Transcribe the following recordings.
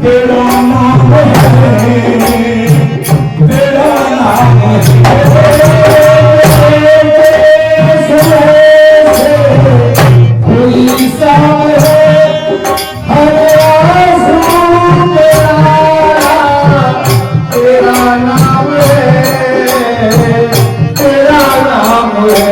तेरा नाम है, तेरा नाम है। कोई साम है हर आसमां तेरा नाम है, तेरा नाम है।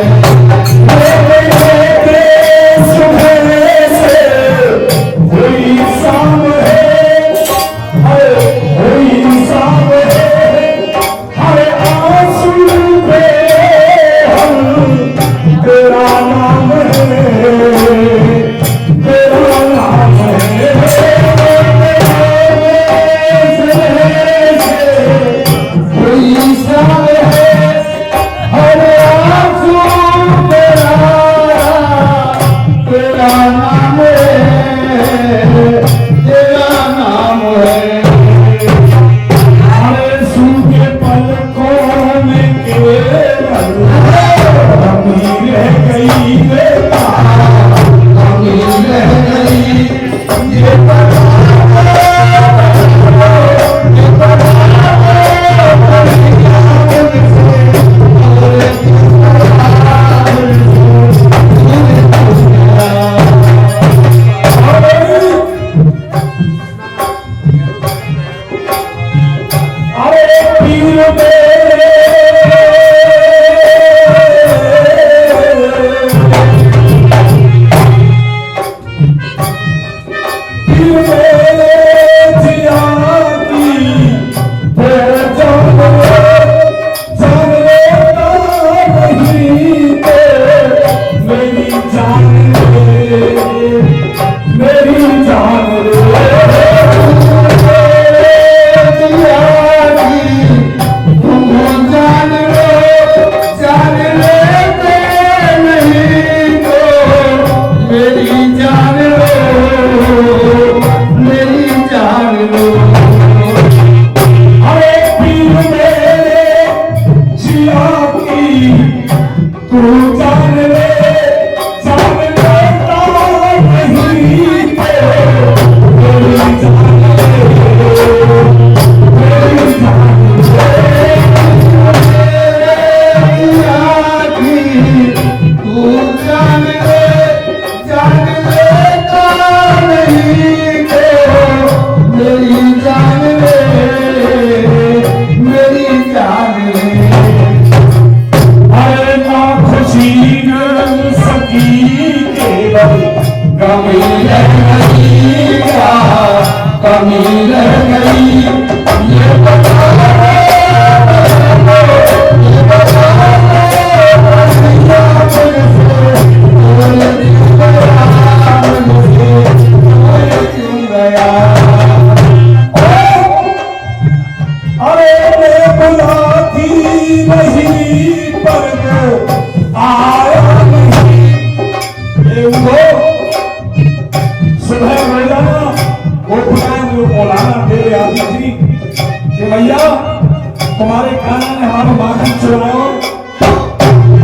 तुम्हारे काना ने हमारा माखन चुराया,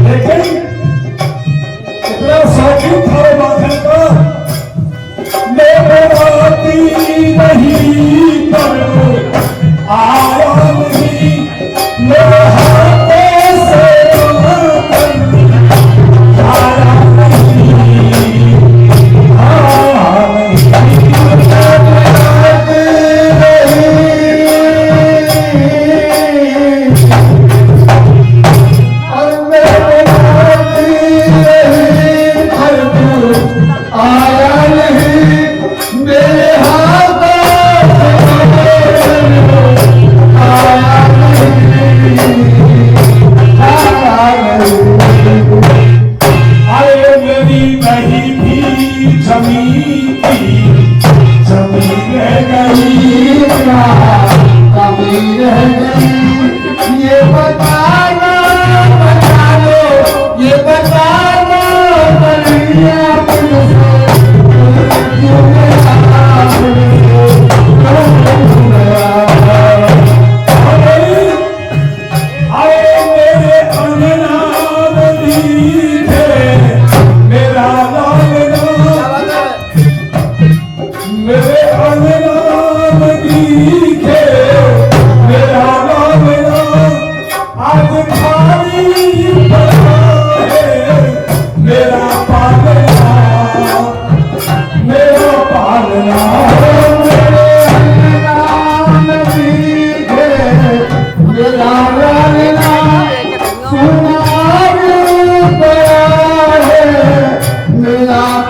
लेकिन इतना शौकीन था वो माखन का, मैं आती नहीं पर आया नहीं, मेरे हाथों से आया नहीं, आया नहीं।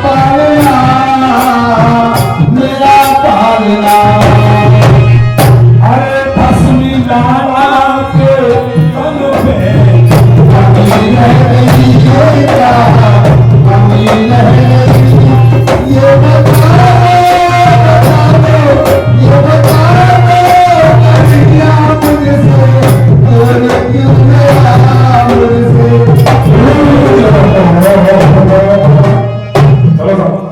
पालना मेरा पालना अरे भस्मी लाला के तन पे अमीर है ये क्या अमीर है ये बता दो ये बता दो क्या मुझसे और क्यों मेरा मुझसे चलो